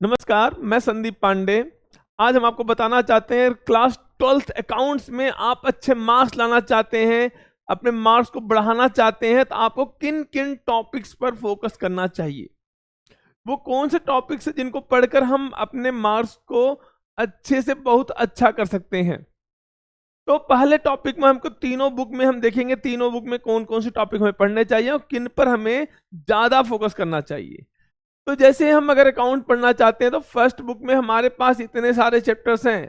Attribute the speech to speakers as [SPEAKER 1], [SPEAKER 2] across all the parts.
[SPEAKER 1] नमस्कार, मैं संदीप पांडे। आज हम आपको बताना चाहते हैं क्लास 12th अकाउंट्स में आप अच्छे मार्क्स लाना चाहते हैं, अपने मार्क्स को बढ़ाना चाहते हैं, तो आपको किन किन टॉपिक्स पर फोकस करना चाहिए। वो कौन से टॉपिक्स हैं जिनको पढ़कर हम अपने मार्क्स को अच्छे से बहुत अच्छा कर सकते हैं। तो पहले टॉपिक में हमको तीनों बुक में हम देखेंगे, तीनों बुक में कौन कौन से टॉपिक हमें पढ़ने चाहिए और किन पर हमें ज्यादा फोकस करना चाहिए। तो जैसे हम अगर अकाउंट पढ़ना चाहते हैं तो फर्स्ट बुक में हमारे पास इतने सारे चैप्टर्स हैं,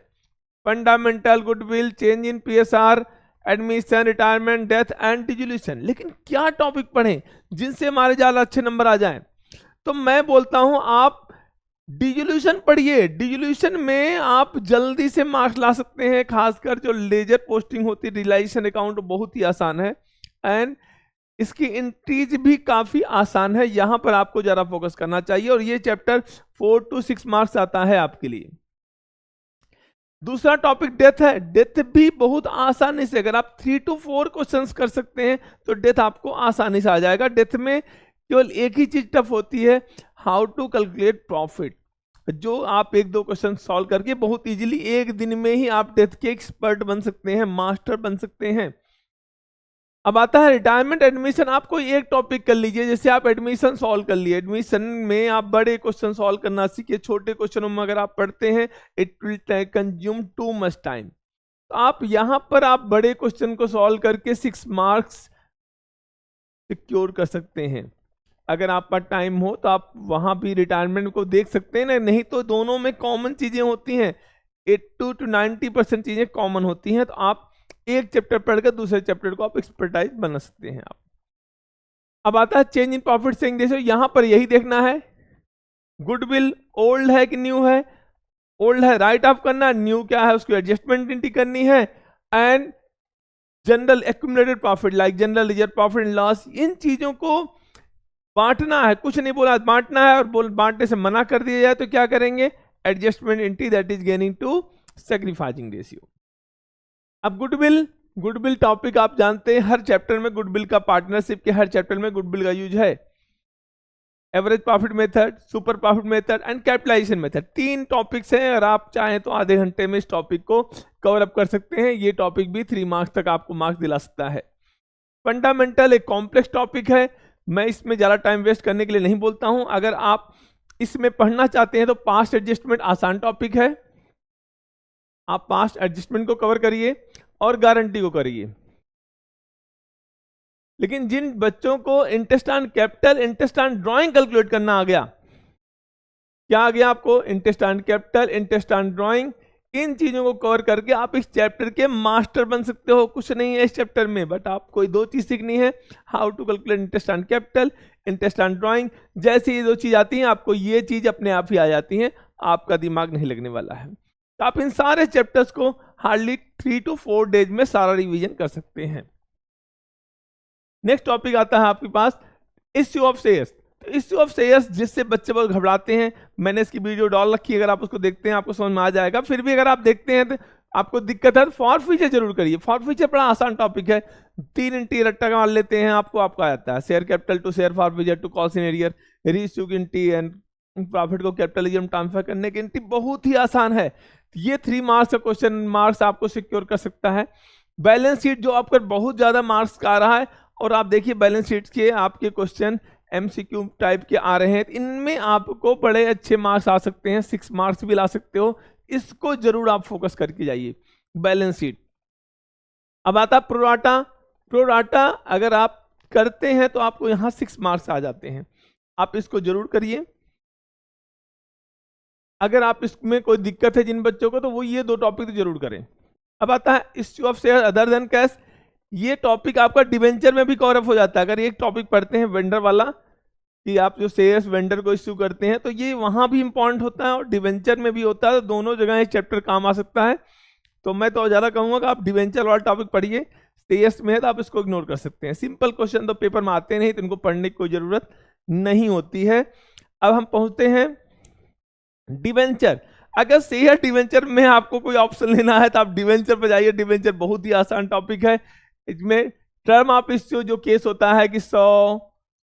[SPEAKER 1] fundamental, goodwill, change in PSR, admission, retirement, death and dissolution. लेकिन क्या टॉपिक पढ़ें जिनसे हमारे ज्यादा अच्छे नंबर आ जाएं? तो मैं बोलता हूं आप डिसोल्यूशन पढ़िए। डिसोल्यूशन में आप जल्दी से मार्क्स ला सकते हैं, खासकर जो लेजर पोस्टिंग होती है, रियलाइजेशन अकाउंट बहुत ही आसान है एंड इसकी इंट्रीज भी काफी आसान है। यहां पर आपको जरा फोकस करना चाहिए और ये चैप्टर 4 to 6 मार्क्स आता है आपके लिए। दूसरा टॉपिक डेथ है। डेथ भी बहुत आसानी से, अगर आप 3 to 4 क्वेश्चंस कर सकते हैं तो डेथ आपको आसानी से आ जाएगा। डेथ में केवल एक ही चीज टफ होती है, हाउ टू कैलकुलेट प्रॉफिट, जो आप एक दो क्वेश्चन सॉल्व करके बहुत इजीली एक दिन में ही आप डेथ के एक्सपर्ट बन सकते हैं, मास्टर बन सकते हैं। अब आता है रिटायरमेंट एडमिशन। आप कोई एक टॉपिक कर लीजिए, जैसे आप एडमिशन सॉल्व कर लिए, एडमिशन में आप बड़े क्वेश्चन सॉल्व करना सीखिए। छोटे क्वेश्चनों में अगर आप पढ़ते हैं it will consume too much time, तो आप यहां पर आप बड़े क्वेश्चन को सॉल्व करके 6 मार्क्स सिक्योर कर सकते हैं। अगर आप पर टाइम हो तो आप वहां भी रिटायरमेंट को देख सकते हैं ना, नहीं तो दोनों में कॉमन चीजें होती हैं, 80 to 90% चीजें कॉमन होती हैं, तो आप एक चैप्टर पढ़कर दूसरे चैप्टर को आप एक्सपर्टाइज बना सकते हैं आप। अब आता है change in profit saying ratio. यहां पर यही देखना है गुडविल ओल्ड है कि न्यू है। ओल्ड है राइट ऑफ करना, न्यू क्या है उसको एडजस्टमेंट एंट्री करनी है। And general accumulated profit like general reserve profit and loss, इन चीजों को बांटना है। कुछ नहीं बोला बांटना है, और बांटने से मना कर दिया जाए तो क्या करेंगे, adjustment entry, that is gaining to sacrificing ratio. अब गुडविल टॉपिक आप जानते हैं, हर चैप्टर में गुडविल का, पार्टनरशिप के हर चैप्टर में गुडविल का यूज है। Average profit method, super profit method and capitalisation method, 3 topics हैं और आप चाहें तो आधे घंटे में इस टॉपिक को कवर अप कर सकते हैं। ये टॉपिक भी 3 मार्क्स तक आपको मार्क्स दिला सकता है। फंडामेंटल एक कॉम्प्लेक्स टॉपिक है, मैं इसमें ज्यादा टाइम वेस्ट करने के लिए नहीं बोलता हूं। अगर आप इसमें पढ़ना चाहते हैं तो पास्ट एडजस्टमेंट आसान टॉपिक है, आप पास्ट एडजस्टमेंट को कवर करिए और गारंटी को करिए। लेकिन जिन बच्चों को interest on capital, interest on drawing calculate करना आ गया, क्या आ गया आपको, interest on capital, interest on drawing, इन चीजों को कवर करके आप इस चैप्टर के मास्टर बन सकते हो। कुछ नहीं है इस चैप्टर में, बट आपको 2 चीज सीखनी है, how to calculate interest on capital, interest on drawing. जैसे ये 2 चीज आती हैं आपको ये चीज अपने आप ही आ जाती हैं, आपका दिमाग नहीं लगने वाला है। तो आप इन सारे चैप्टर्स को हार्डली 3 to 4 डेज में सारा रिवीजन कर सकते हैं। नेक्स्ट टॉपिक आता है आपके पास इश्यू ऑफ शेयर्स। तो इश्यू ऑफ शेयर्स जिससे बच्चे बहुत घबराते हैं, मैंने इसकी वीडियो डाल रखी है, अगर आप उसको देखते हैं आपको समझ में आ जाएगा। फिर भी अगर आप देखते हैं तो आपको दिक्कत है तो फॉरफीचर जरूर करिए। फॉरफीचर बड़ा आसान टॉपिक है, 3 एंट्री रट्टा मार लेते हैं, आपको आ जाता है share capital to share forfeiture to cost in arrear, reissue की एंट्री एंड प्रॉफिट को कैपिटलिज्म ट्रांसफर करने की एंट्री बहुत ही आसान है। ये 3 मार्क्स का क्वेश्चन मार्क्स आपको सिक्योर कर सकता है। बैलेंस शीट जो आपका बहुत ज्यादा मार्क्स का आ रहा है, और आप देखिए बैलेंस शीट के आपके क्वेश्चन एमसीक्यू टाइप के आ रहे हैं, इनमें आपको बड़े अच्छे मार्क्स आ सकते हैं, 6 मार्क्स भी ला सकते हो। इसको जरूर आप फोकस करके जाइए बैलेंस शीट। अब आता प्रोराटा। प्रोराटा अगर आप करते हैं तो आपको यहां 6 मार्क्स आ जाते हैं, आप इसको जरूर करिए। अगर आप इसमें कोई दिक्कत है जिन बच्चों को, तो वो ये 2 टॉपिक तो जरूर करें। अब आता है issue of share other than cash. ये टॉपिक आपका डिवेंचर में भी कवर अप हो जाता है। अगर एक टॉपिक पढ़ते हैं वेंडर वाला, कि आप जो शेयर्स वेंडर को इश्यू करते हैं, तो ये वहां भी इंपॉर्टेंट होता है और डिवेंचर में भी होता है, तो दोनों जगह ये चैप्टर काम आ सकता है। तो मैं तो ज्यादा कहूंगा कि आप डिवेंचर वाला टॉपिक पढ़िए, शेयर्स में है तो आप इसको इग्नोर कर सकते हैं। सिंपल क्वेश्चन तो पेपर में आते नहीं, तो इनको पढ़ने की कोई जरूरत नहीं होती है। अब हम पहुंचते हैं डिवेंचर। अगर शेयर डिवेंचर में आपको कोई ऑप्शन लेना है तो आप डिवेंचर पे जाइए। डिवेंचर बहुत ही आसान टॉपिक है। इसमें टर्म ऑफ इश्यू जो केस होता है कि 100,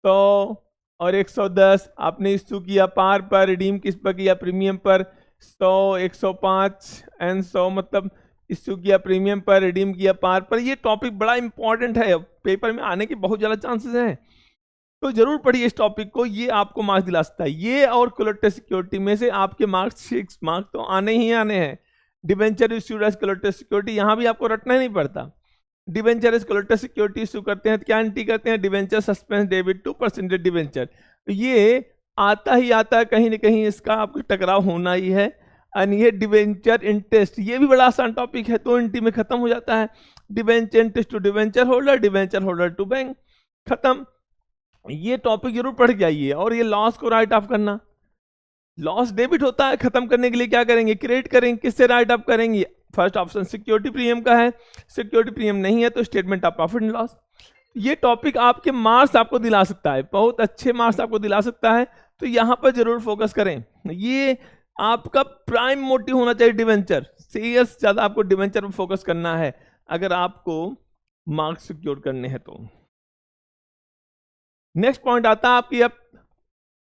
[SPEAKER 1] 100 और 110 आपने इश्यू किया पार पर, रिडीम किस पर किया, प्रीमियम पर। 100, 105 एंड 100 मतलब इश्यू किया प्रीमियम पर, रिडीम किया पार पर। ये टॉपिक बड़ा इंपॉर्टेंट है, पेपर में आने के बहुत ज़्यादा चांसेस हैं, तो जरूर पढ़िए इस टॉपिक को, ये आपको मार्क्स दिला सकता है। ये और कोलेटरल सिक्योरिटी में से आपके मार्क्स 6 मार्क्स तो आने ही आने हैं। Debenture issued as collateral security, यहाँ भी आपको रटना ही नहीं पड़ता। Debenture is collateral security issue करते हैं तो क्या एंट्री करते हैं, debenture suspense debit to percentage debenture. तो ये आता ही आता है, कहीं ना कहीं इसका आपको टकराव होना ही है। एंड ये डिवेंचर इंटरेस्ट, ये भी बड़ा आसान टॉपिक है, 2 एंट्री में खत्म हो जाता है। Debenture interest to debenture holder, debenture holder to bank, खत्म। ये टॉपिक जरूर पढ़ के आइए। और ये लॉस को राइट ऑफ करना, लॉस डेबिट होता है, खत्म करने के लिए क्या करेंगे, क्रेडिट करेंगे। किससे राइट ऑफ करेंगे, फर्स्ट ऑप्शन सिक्योरिटी प्रीमियम का है, सिक्योरिटी प्रीमियम नहीं है तो statement of profit and loss. ये टॉपिक आपके मार्क्स आपको दिला सकता है, बहुत अच्छे मार्क्स आपको दिला सकता है, तो यहां पर जरूर फोकस करें। ये आपका प्राइम मोटिव होना चाहिए डिवेंचर, सीरियस ज्यादा आपको डिवेंचर पर फोकस करना है अगर आपको मार्क्स सिक्योर करने हैं तो। नेक्स्ट पॉइंट आता है आपकी, अब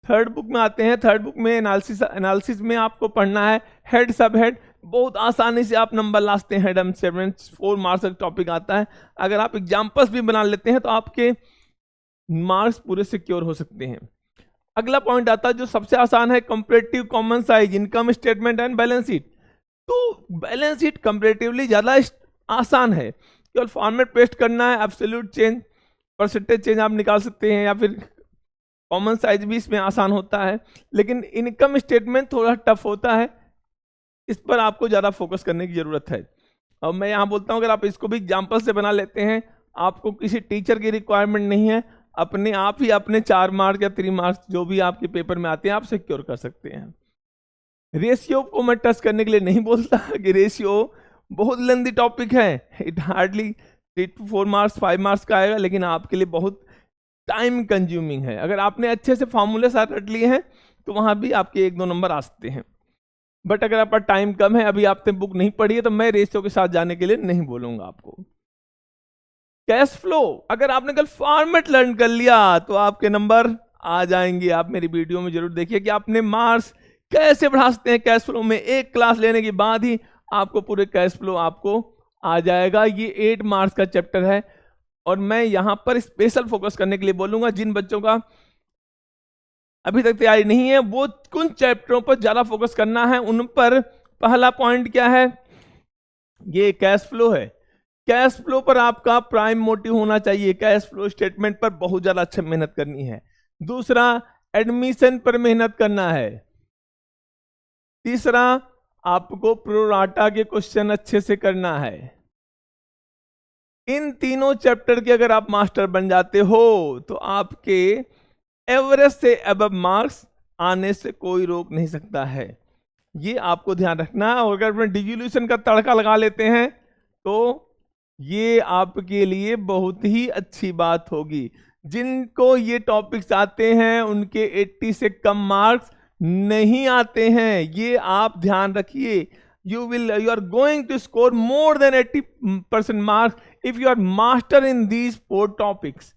[SPEAKER 1] थर्ड बुक में आते हैं। थर्ड बुक में एनालिसिस में आपको पढ़ना है हेड सब हेड, बहुत आसानी से आप नंबर लाते हैं। हेड एंड 4 मार्क्स का टॉपिक आता है, अगर आप एग्जाम्पल्स भी बना लेते हैं तो आपके मार्क्स पूरे सिक्योर हो सकते हैं। अगला पॉइंट आता है जो सबसे आसान है, comparative common size, income statement and balance sheet. तो बैलेंस शीट कंपैरेटिवली ज्यादा आसान है, केवल फॉर्मेट पेस्ट करना है, एब्सोल्यूट चेंज, परसेंटेज चेंज आप निकाल सकते हैं, या फिर कॉमन साइज भी इसमें आसान होता है। लेकिन इनकम स्टेटमेंट थोड़ा टफ होता है, इस पर आपको ज्यादा फोकस करने की जरूरत है। और मैं यहां बोलता हूं अगर आप इसको भी एग्जाम्पल से बना लेते हैं, आपको किसी टीचर की रिक्वायरमेंट नहीं है, अपने आप ही अपने 4 मार्क्स या 3 मार्क्स जो भी आपके पेपर में आते हैं आप सिक्योर कर सकते हैं। रेशियो को मैं टच करने के लिए नहीं बोलता कि रेशियो बहुत लेंदी टॉपिक है, it hardly 3 to 4 marks 5 marks का आएगा, लेकिन आपके लिए बहुत टाइम कंज्यूमिंग है। अगर आपने अच्छे से फॉर्मूले साथ रट लिए हैं तो वहां भी आपके 1-2 नंबर आ सकते हैं। बट अगर आपका टाइम कम है, अभी आपने बुक नहीं पढ़ी है, तो मैं रेशियो के साथ जाने के लिए नहीं बोलूंगा आपको। कैश फ्लो, अगर आपने कल फॉर्मेट लर्न कर लिया तो आपके नंबर आ जाएंगे। आप मेरी वीडियो में जरूर देखिए कि आपने मार्क्स कैसे बढ़ा सकते हैं कैश फ्लो में। एक क्लास लेने के बाद ही आपको पूरे कैश फ्लो आपको आ जाएगा। ये 8 मार्क्स का चैप्टर है और मैं यहां पर स्पेशल फोकस करने के लिए बोलूंगा, जिन बच्चों का अभी तक तैयारी नहीं है वो कुछ चैप्टरों पर ज्यादा फोकस करना है। उन पर पहला पॉइंट क्या है, ये कैश फ्लो है। कैश फ्लो पर आपका प्राइम मोटिव होना चाहिए, कैश फ्लो स्टेटमेंट पर बहुत ज्यादा अच्छा मेहनत करनी है। दूसरा, एडमिशन पर मेहनत करना है। तीसरा, आपको प्रोराटा के क्वेश्चन अच्छे से करना है। इन तीनों चैप्टर के अगर आप मास्टर बन जाते हो तो आपके एवरेज से अबव मार्क्स आने से कोई रोक नहीं सकता है, ये आपको ध्यान रखना है। और अगर अपने डिवोल्यूशन का तड़का लगा लेते हैं तो ये आपके लिए बहुत ही अच्छी बात होगी। जिनको ये टॉपिक्स आते हैं उनके 80 से कम मार्क्स नहीं आते हैं, ये आप ध्यान रखिए। you are going to score more than 80% marks if you are master in these 4 topics।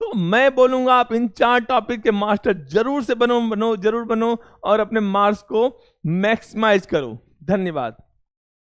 [SPEAKER 1] तो मैं बोलूंगा आप इन 4 टॉपिक के मास्टर जरूर से बनो जरूर बनो और अपने मार्क्स को मैक्सिमाइज करो। धन्यवाद।